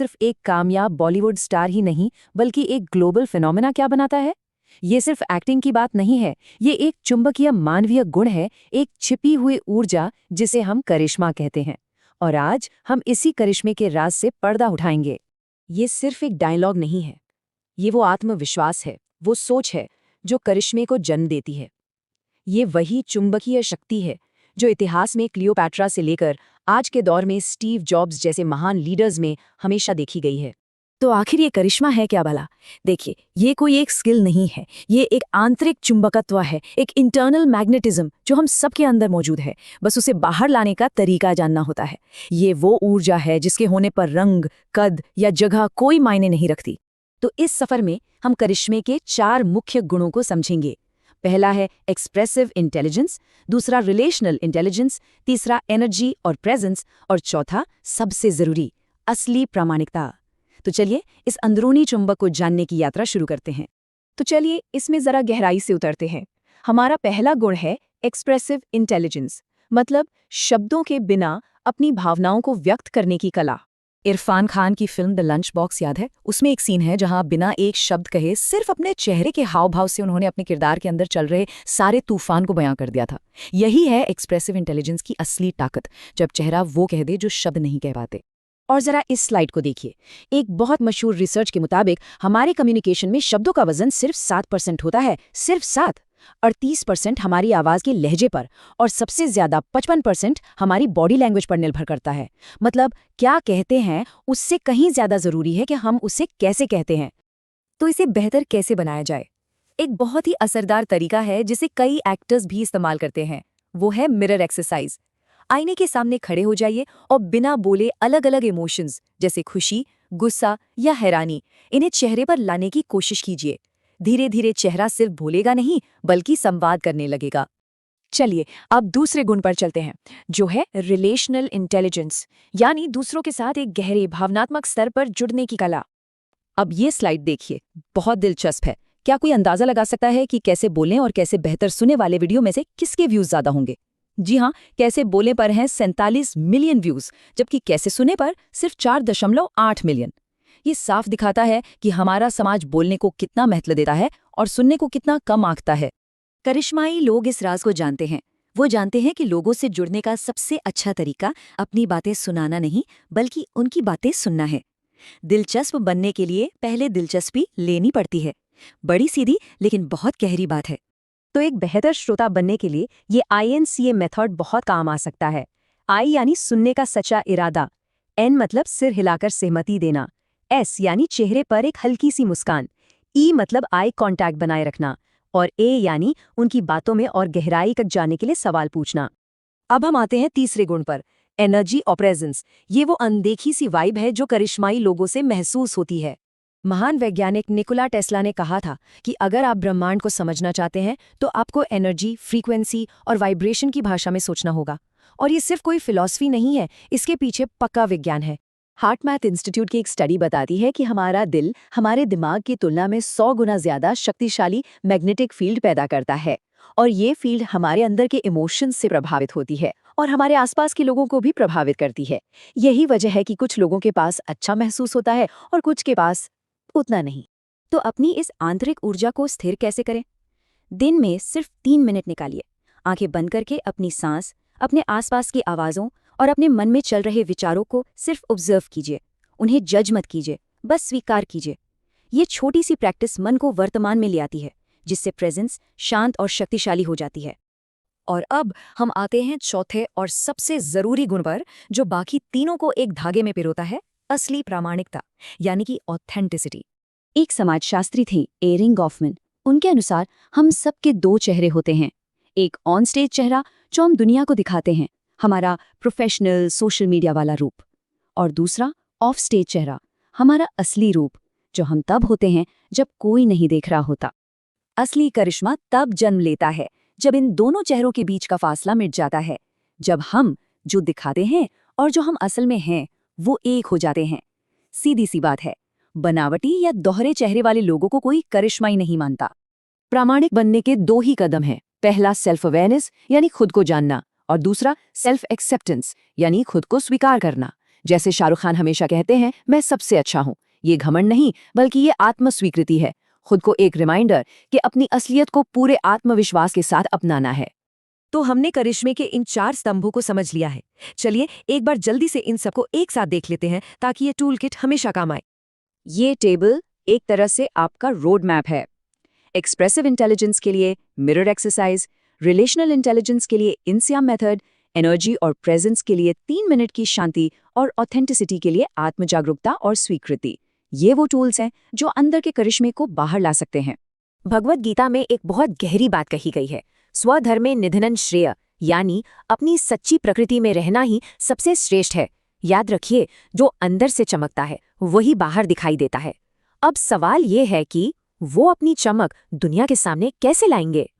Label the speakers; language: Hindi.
Speaker 1: सिर्फ एक कामयाब बॉलीवुड स्टार ही नहीं बल्कि एक ग्लोबल फिनोमेना क्या बनाता है? ये सिर्फ एक्टिंग की बात नहीं है, ये एक चुंबकीय मानवीय गुण है, एक छिपी हुई ऊर्जा जिसे हम करिश्मा कहते हैं। और आज हम इसी करिश्मे के राज से पर्दा उठाएंगे।
Speaker 2: ये सिर्फ एक डायलॉग नहीं है, ये वो आत्मविश्वास है, वो सोच है जो करिश्मे को जन्म देती है। ये वही चुंबकीय शक्ति है जो इतिहास में क्लियोपैट्रा से लेकर आज के दौर में स्टीव जॉब्स जैसे महान लीडर्स में हमेशा देखी गई है।
Speaker 3: तो आखिर ये करिश्मा है क्या भला? देखिए, ये कोई एक स्किल नहीं है, ये एक आंतरिक चुंबकत्व है, एक इंटरनल मैग्नेटिज्म जो हम सबके अंदर मौजूद है, बस उसे बाहर लाने का तरीका जानना होता है। ये वो ऊर्जा है जिसके होने पर रंग, कद या जगह कोई मायने नहीं रखती।
Speaker 2: तो इस सफर में हम करिश्मे के 4 मुख्य गुणों को समझेंगे। पहला है एक्सप्रेसिव इंटेलिजेंस, दूसरा रिलेशनल इंटेलिजेंस, तीसरा एनर्जी और प्रेजेंस, और चौथा सबसे जरूरी असली प्रामाणिकता। तो चलिए इस अंदरूनी चुंबक को जानने की यात्रा शुरू करते हैं। तो चलिए इसमें जरा गहराई से उतरते हैं। हमारा पहला गुण है एक्सप्रेसिव इंटेलिजेंस, मतलब शब्दों के बिना अपनी भावनाओं को व्यक्त करने की कला।
Speaker 3: इरफान खान की फिल्म द लंच बॉक्स याद है? उसमें एक सीन है जहां बिना एक शब्द कहे सिर्फ अपने चेहरे के हाव भाव से उन्होंने अपने किरदार के अंदर चल रहे सारे तूफान को बयां कर दिया था। यही है एक्सप्रेसिव इंटेलिजेंस की असली ताकत, जब चेहरा वो कह दे जो शब्द नहीं कह पाते।
Speaker 2: और जरा इस स्लाइड को देखिए। एक बहुत मशहूर रिसर्च के मुताबिक हमारे कम्युनिकेशन में शब्दों का वजन सिर्फ 7% होता है, सिर्फ 7। 38% हमारी आवाज के लहजे पर और सबसे ज्यादा 55% हमारी बॉडी लैंग्वेज पर निर्भर करता है। मतलब क्या कहते हैं उससे कहीं ज्यादा जरूरी है कि हम उसे कैसे कहते हैं।
Speaker 3: तो इसे बेहतर कैसे बनाया जाए? एक बहुत ही असरदार तरीका है जिसे कई एक्टर्स भी इस्तेमाल करते हैं, वो है मिरर एक्सरसाइज। आईने के सामने खड़े हो जाइए और बिना बोले अलग अलग इमोशंस जैसे खुशी, गुस्सा या हैरानी, इन्हें चेहरे पर लाने की कोशिश कीजिए। धीरे धीरे चेहरा सिर्फ बोलेगा नहीं बल्कि संवाद करने लगेगा।
Speaker 2: चलिए अब दूसरे गुण पर चलते हैं, जो है रिलेशनल इंटेलिजेंस, यानी दूसरों के साथ एक गहरे भावनात्मक स्तर पर जुड़ने की कला।
Speaker 3: अब ये स्लाइड देखिए, बहुत दिलचस्प है। क्या कोई अंदाजा लगा सकता है कि कैसे बोलें और कैसे बेहतर सुने वाले वीडियो में से किसके व्यूज ज्यादा होंगे? जी हाँ, कैसे बोले पर हैं 47 मिलियन व्यूज, जबकि कैसे सुने पर सिर्फ 4.8 मिलियन। ये साफ दिखाता है कि हमारा समाज बोलने को कितना महत्व देता है और सुनने को कितना कम आंकता है।
Speaker 2: करिश्माई लोग इस राज को जानते हैं। वो जानते हैं कि लोगों से जुड़ने का सबसे अच्छा तरीका अपनी बातें सुनाना नहीं बल्कि उनकी बातें सुनना है। दिलचस्प बनने के लिए पहले दिलचस्पी लेनी पड़ती है। बड़ी सीधी लेकिन बहुत गहरी बात है। तो एक बेहतर श्रोता बनने के लिए ये INCA मेथड बहुत काम आ सकता है। I यानी सुनने का सच्चा इरादा, N मतलब सिर हिलाकर सहमति देना, S यानी चेहरे पर एक हल्की सी मुस्कान, E मतलब आई कांटेक्ट बनाए रखना, और A यानी उनकी बातों में और गहराई तक जाने के लिए सवाल पूछना। अब हम आते हैं तीसरे गुण पर, एनर्जी और प्रेजेंस। ये वो अनदेखी सी वाइब है जो करिश्माई लोगों से महसूस होती है। महान वैज्ञानिक निकोला टेस्ला ने कहा था कि अगर आप ब्रह्मांड को समझना चाहते हैं तो आपको एनर्जी, फ्रीक्वेंसी और वाइब्रेशन की भाषा में सोचना होगा। और ये सिर्फ कोई फिलॉसफी नहीं है, इसके पीछे पक्का विज्ञान है। हार्ट मैथ इंस्टीट्यूट की एक स्टडी बताती है कि हमारा दिल हमारे दिमाग की तुलना में 100 गुना ज्यादा शक्तिशाली मैग्नेटिक फील्ड पैदा करता है, और ये फील्ड हमारे अंदर के इमोशंस से प्रभावित होती है और हमारे आसपास के लोगों को भी प्रभावित करती है। यही वजह है कि कुछ लोगों के पास अच्छा महसूस होता है और कुछ के पास उतना नहीं।
Speaker 3: तो अपनी इस आंतरिक ऊर्जा को स्थिर कैसे करें? दिन में सिर्फ 3 मिनट निकालिए। आंखें बंद करके अपनी सांस, अपने आसपास की आवाज़ों और अपने मन में चल रहे विचारों को सिर्फ ऑब्जर्व कीजिए। उन्हें जज मत कीजिए, बस स्वीकार कीजिए। ये छोटी सी प्रैक्टिस मन को वर्तमान में ले आती है, जिससे प्रेजेंस शांत और शक्तिशाली हो जाती है।
Speaker 2: और अब हम आते हैं चौथे और सबसे जरूरी गुण पर, जो बाकी तीनों को एक धागे में पिरोता है, असली प्रामाणिकता, यानी कि ऑथेंटिसिटी। एक समाजशास्त्री थे एरिंग गॉफमैन। उनके अनुसार हम सबके 2 चेहरे होते हैं। एक ऑन स्टेज चेहरा जो हम दुनिया को दिखाते हैं, हमारा प्रोफेशनल सोशल मीडिया वाला रूप, और दूसरा ऑफ स्टेज चेहरा, हमारा असली रूप, जो हम तब होते हैं जब कोई नहीं देख रहा होता। असली करिश्मा तब जन्म लेता है जब इन दोनों चेहरों के बीच का फासला मिट जाता है, जब हम जो दिखाते हैं और जो हम असल में हैं वो एक हो जाते हैं। सीधी सी बात है, बनावटी या दोहरे चेहरे वाले लोगों को कोई करिश्माई नहीं मानता। प्रामाणिक बनने के 2 ही कदम हैं। पहला सेल्फ अवेयरनेस यानी खुद को जानना, और दूसरा सेल्फ एक्सेप्टेंस यानी खुद को स्वीकार करना।
Speaker 1: जैसे शाहरुख खान हमेशा कहते हैं, मैं सबसे अच्छा हूँ। ये घमंड नहीं, बल्कि ये आत्मस्वीकृति है, खुद को एक रिमाइंडर कि अपनी असलियत को पूरे आत्मविश्वास के साथ अपनाना है।
Speaker 3: तो हमने करिश्मे के इन 4 स्तंभों को समझ लिया है। चलिए एक बार जल्दी से इन सबको एक साथ देख लेते हैं ताकि ये टूल किट हमेशा काम आए।
Speaker 2: ये टेबल एक तरह से आपका रोड मैप है। एक्सप्रेसिव इंटेलिजेंस के लिए मिरर एक्सरसाइज, रिलेशनल इंटेलिजेंस के लिए इंसियाम मेथड, एनर्जी और प्रेजेंस के लिए 3 मिनट की शांति और ऑथेंटिसिटी के लिए आत्मजागरूकता और स्वीकृति। ये वो टूल्स हैं जो अंदर के करिश्मे को बाहर ला सकते हैं।
Speaker 3: भगवत गीता में एक बहुत गहरी बात कही गई है, स्वधर्मे निधनन श्रेय, यानी अपनी सच्ची प्रकृति में रहना ही सबसे श्रेष्ठ है। याद रखिए, जो अंदर से चमकता है वही बाहर दिखाई देता है। अब सवाल ये है कि वो अपनी चमक दुनिया के सामने कैसे लाएंगे।